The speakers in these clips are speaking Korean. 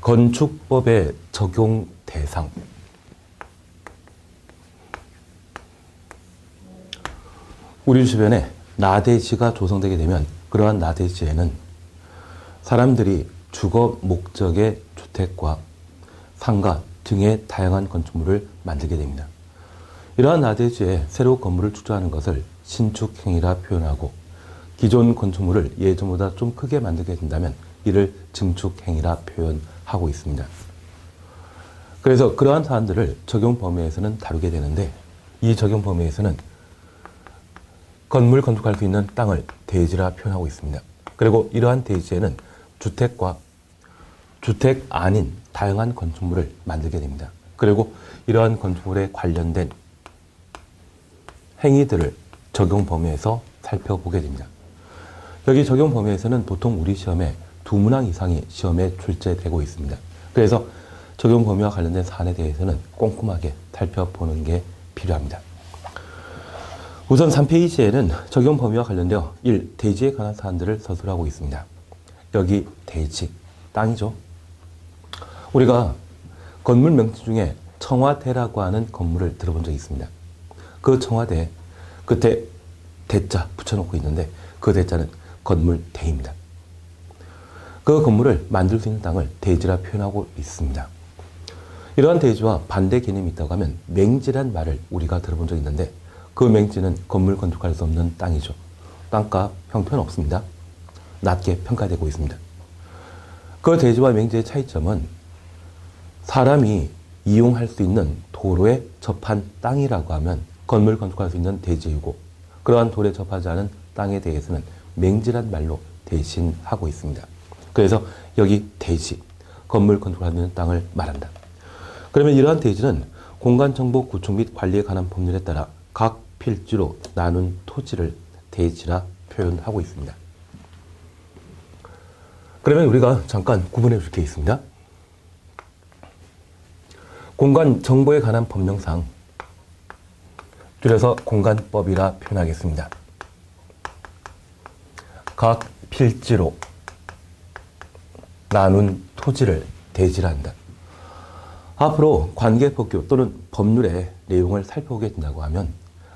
건축법의 적용 대상. 우리 주변에 나대지가 조성되게 되면 그러한 나대지에는 사람들이 주거 목적의 주택과 상가 등의 다양한 건축물을 만들게 됩니다. 이러한 나대지에 새로 건물을 투자하는 것을 신축행위라 표현하고, 기존 건축물을 예전보다 좀 크게 만들게 된다면 이를 증축행위라 표현하고 있습니다. 그래서 그러한 사안들을 적용 범위에서는 다루게 되는데, 이 적용 범위에서는 건물 건축할 수 있는 땅을 대지라 표현하고 있습니다. 그리고 이러한 대지에는 주택과 주택 아닌 다양한 건축물을 만들게 됩니다. 그리고 이러한 건축물에 관련된 행위들을 적용 범위에서 살펴보게 됩니다. 여기 적용 범위에서는 보통 우리 시험에 2문항 이상이 시험에 출제되고 있습니다. 그래서 적용 범위와 관련된 사안에 대해서는 꼼꼼하게 살펴보는 게 필요합니다. 우선 3페이지에는 적용 범위와 관련되어 1. 대지에 관한 사안들을 서술하고 있습니다. 여기 대지, 땅이죠. 우리가 건물 명칭 중에 청와대라고 하는 건물을 들어본 적이 있습니다. 그 청와대, 그때 대자 붙여놓고 있는데 그 대자는 건물대입니다. 그 건물을 만들 수 있는 땅을 대지라 표현하고 있습니다. 이러한 대지와 반대 개념이 있다고 하면 맹지란 말을 우리가 들어본 적이 있는데, 그 맹지는 건물 건축할 수 없는 땅이죠. 땅값 형편없습니다. 낮게 평가되고 있습니다. 그 대지와 맹지의 차이점은 사람이 이용할 수 있는 도로에 접한 땅이라고 하면 건물 건축할 수 있는 대지이고, 그러한 도로에 접하지 않은 땅에 대해서는 맹지란 말로 대신하고 있습니다. 그래서 여기 대지, 건물 건축할 수 있는 땅을 말한다. 그러면 이러한 대지는 공간정보 구축 및 관리에 관한 법률에 따라 각 필지로 나눈 토지를 대지라 표현하고 있습니다. 그러면 우리가 잠깐 구분해 줄 게 있습니다. 공간정보에 관한 법령상, 줄여서 공간법이라 표현하겠습니다. 각 필지로 나눈 토지를 대지라 한다. 앞으로 관계법규 또는 법률의 내용을 살펴보게 된다고 하면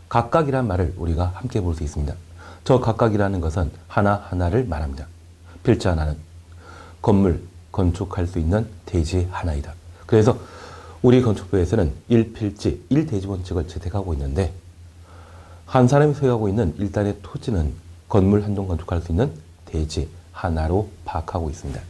각각이란 말을 우리가 함께 볼 수 있습니다. 저 각각이라는 것은 하나하나를 말합니다. 필지 하나는 건물, 건축할 수 있는 대지 하나이다. 그래서 우리 건축부에서는 1필지, 1대지 원칙을 채택하고 있는데, 한 사람이 소유하고 있는 일단의 토지는 건물 한 종 건축할 수 있는 대지 하나로 파악하고 있습니다.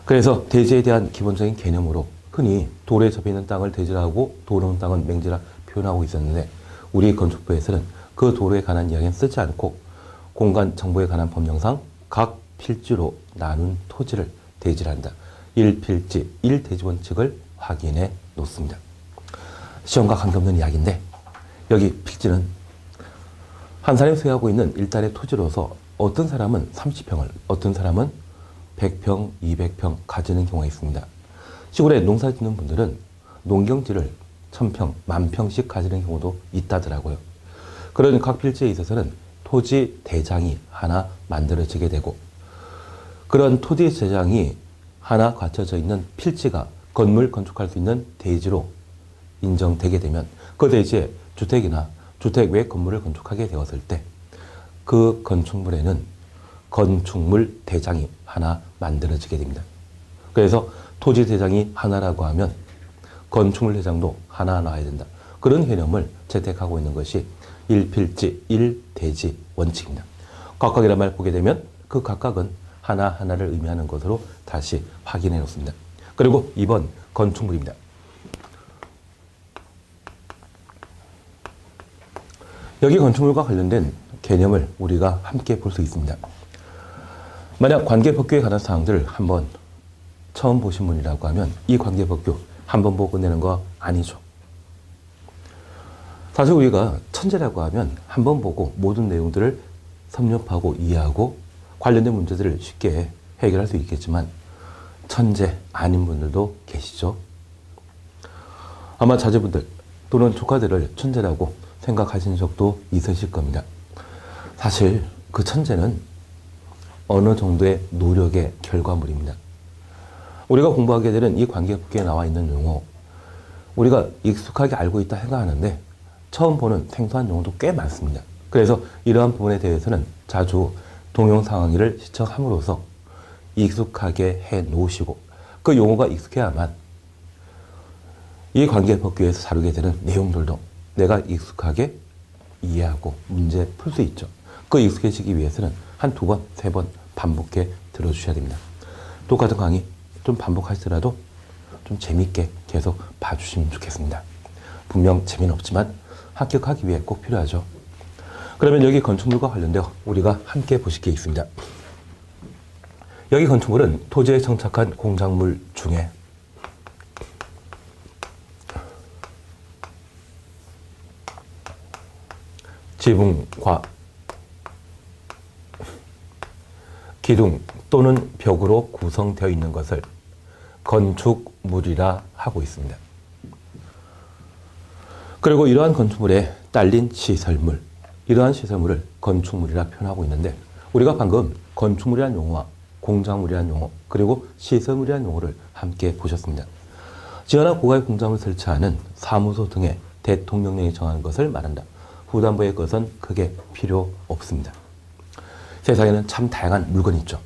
그래서 대지에 대한 기본적인 개념으로 흔히 도로에 접해 있는 땅을 대지라 하고 도로 없는 땅은 맹지라 표현하고 있었는데, 우리 건축부에서는 그 도로에 관한 이야기는 쓰지 않고 공간 정보에 관한 법령상 각 필지로 나눈 토지를 대지라 한다. 1필지, 1대지 원칙을 확인해 놓습니다. 시험과 관계없는 이야기인데, 여기 필지는 한 사람이 소유하고 있는 일단의 토지로서 어떤 사람은 30평을, 어떤 사람은 100평, 200평 가지는 경우가 있습니다. 시골에 농사 짓는 분들은 농경지를 1000평, 10,000평씩 가지는 경우도 있다더라고요. 그런 각 필지에 있어서는 토지 대장이 하나 만들어지게 되고, 그런 토지 대장이 하나 갖춰져 있는 필지가 건물 건축할 수 있는 대지로 인정되게 되면 그 대지에 주택이나 주택 외 건물을 건축하게 되었을 때 그 건축물에는 건축물 대장이 하나 만들어지게 됩니다. 그래서 토지 대장이 하나라고 하면 건축물 대장도 하나 나와야 된다. 그런 개념을 채택하고 있는 것이 1필지, 1대지 원칙입니다. 각각이란 말 보게 되면 그 각각은 하나하나를 의미하는 것으로 다시 확인해 놓습니다. 그리고 2번 건축물입니다. 여기 건축물과 관련된 개념을 우리가 함께 볼 수 있습니다. 만약 관계법규에 관한 사항들을 한번 처음 보신 분이라고 하면 이 관계법규 한번 보고 끝내는 거 아니죠. 사실 우리가 천재라고 하면 한번 보고 모든 내용들을 섭렵하고 이해하고 관련된 문제들을 쉽게 해결할 수 있겠지만 천재 아닌 분들도 계시죠. 아마 자제분들 또는 조카들을 천재라고 생각하신 적도 있으실 겁니다. 사실 그 천재는 어느 정도의 노력의 결과물입니다. 우리가 공부하게 되는 이 관계법규에 나와 있는 용어, 우리가 익숙하게 알고 있다 생각하는데 처음 보는 생소한 용어도 꽤 많습니다. 그래서 이러한 부분에 대해서는 자주 동영상강의를 시청함으로써 익숙하게 해 놓으시고 그 용어가 익숙해야만 이 관계법규에서 다루게 되는 내용들도 내가 익숙하게 이해하고 문제 풀 수 있죠. 그 익숙해지기 위해서는 한 두 번, 세 번 반복해 들어주셔야 됩니다. 똑같은 강의 좀 반복하시더라도 좀 재밌게 계속 봐주시면 좋겠습니다. 분명 재미는 없지만 합격하기 위해 꼭 필요하죠. 그러면 여기 건축물과 관련되어 우리가 함께 보실 게 있습니다. 여기 건축물은 토지에 정착한 공작물 중에 지붕과 기둥 또는 벽으로 구성되어 있는 것을 건축물이라 하고 있습니다. 그리고 이러한 건축물에 딸린 시설물, 이러한 시설물을 건축물이라 표현하고 있는데 우리가 방금 건축물이라는 용어와 공작물이라는 용어 그리고 시설물이라는 용어를 함께 보셨습니다. 지어나 고가의 공작물을 설치하는 사무소 등의 대통령령이 정하는 것을 말한다. 후반부의 것은 크게 필요 없습니다. 세상에는 참 다양한 물건이 있죠.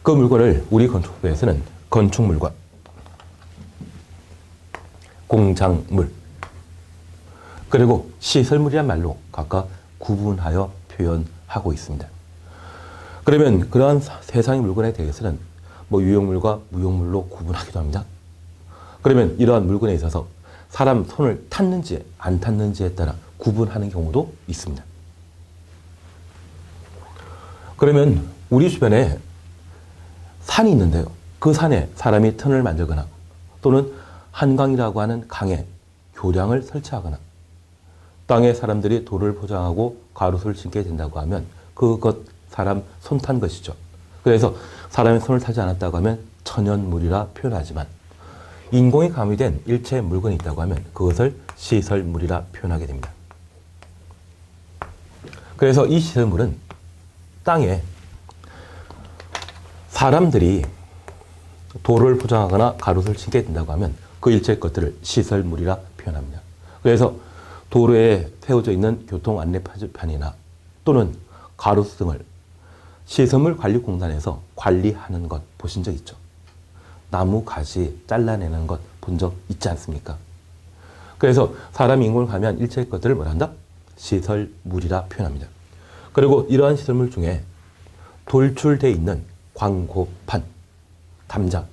그 물건을 우리 건축부에서는 건축물과 공작물 그리고 시설물이란 말로 각각 구분하여 표현하고 있습니다. 그러면 그러한 세상의 물건에 대해서는 유용물과 무용물로 구분하기도 합니다. 그러면 이러한 물건에 있어서 사람 손을 탔는지 안 탔는지에 따라 구분하는 경우도 있습니다. 그러면 우리 주변에 산이 있는데요. 그 산에 사람이 터널을 만들거나 또는 한강이라고 하는 강에 교량을 설치하거나 땅에 사람들이 돌을 포장하고 가로수를 짓게 된다고 하면 그것 사람 손 탄 것이죠. 그래서 사람의 손을 타지 않았다고 하면 천연물이라 표현하지만 인공이 가미된 일체의 물건이 있다고 하면 그것을 시설물이라 표현하게 됩니다. 그래서 이 시설물은 땅에 사람들이 돌을 포장하거나 가로수를 치게 된다고 하면 그 일체의 것들을 시설물이라 표현합니다. 그래서 도로에 세워져 있는 교통 안내판이나 또는 가로수 등을 시설물 관리공단에서 관리하는 것 보신 적 있죠? 나무 가지 잘라내는 것 본 적 있지 않습니까? 그래서 사람이 인공을 가미한 일체의 것들을 뭐라 한다? 시설물이라 표현합니다. 그리고 이러한 시설물 중에 돌출되어 있는 광고판, 담장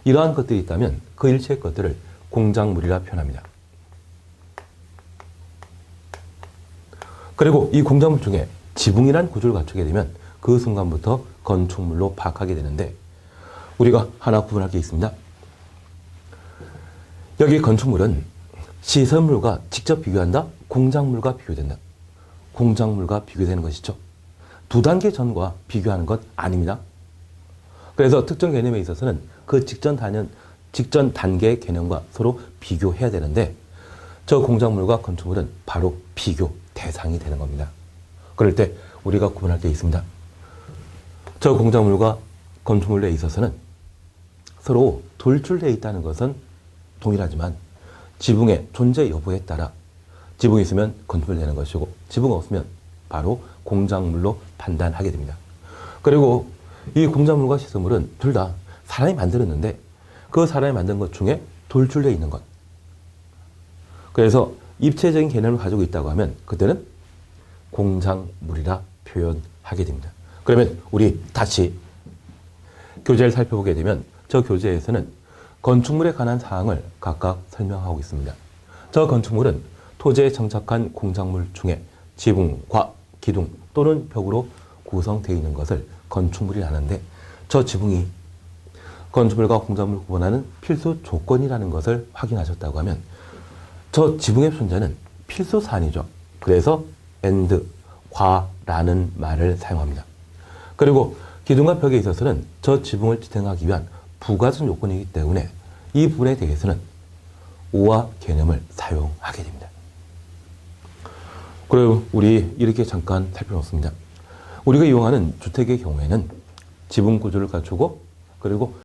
이러한 것들이 있다면 그 일체의 것들을 공작물이라 표현합니다. 그리고 이 공작물 중에 지붕이란 구조를 갖추게 되면 그 순간부터 건축물로 파악하게 되는데 우리가 하나 구분할 게 있습니다. 여기 건축물은 시설물과 직접 비교한다? 공작물과 비교된다. 공작물과 비교되는 것이죠. 두 단계 전과 비교하는 것 아닙니다. 그래서 특정 개념에 있어서는 그 직전 단계의 개념과 서로 비교해야 되는데 저 공작물과 건축물은 바로 비교 대상이 되는 겁니다. 그럴 때 우리가 구분할 게 있습니다. 저 공작물과 건축물에 있어서는 서로 돌출되어 있다는 것은 동일하지만 지붕의 존재 여부에 따라 지붕이 있으면 건축물이 되는 것이고 지붕이 없으면 바로 공작물로 판단하게 됩니다. 그리고 이 공작물과 시설물은 둘 다 사람이 만들었는데 그 사람이 만든 것 중에 돌출되어 있는 것. 그래서 입체적인 개념을 가지고 있다고 하면 그때는 공작물이라 표현하게 됩니다. 그러면 우리 다시 교재를 살펴보게 되면 저 교재에서는 건축물에 관한 사항을 각각 설명하고 있습니다. 저 건축물은 토지에 정착한 공작물 중에 지붕과 기둥 또는 벽으로 구성되어 있는 것을 건축물이라 하는데 저 지붕이 건축물과 공작물을 구분하는 필수 조건이라는 것을 확인하셨다고 하면 저 지붕의 존재는 필수 사안이죠. 그래서 and, 과라는 말을 사용합니다. 그리고 기둥과 벽에 있어서는 저 지붕을 지탱하기 위한 부가적 요건이기 때문에 이 부분에 대해서는 오와 개념을 사용하게 됩니다. 그리고 우리 이렇게 잠깐 살펴봤습니다. 우리가 이용하는 주택의 경우에는 지붕 구조를 갖추고 그리고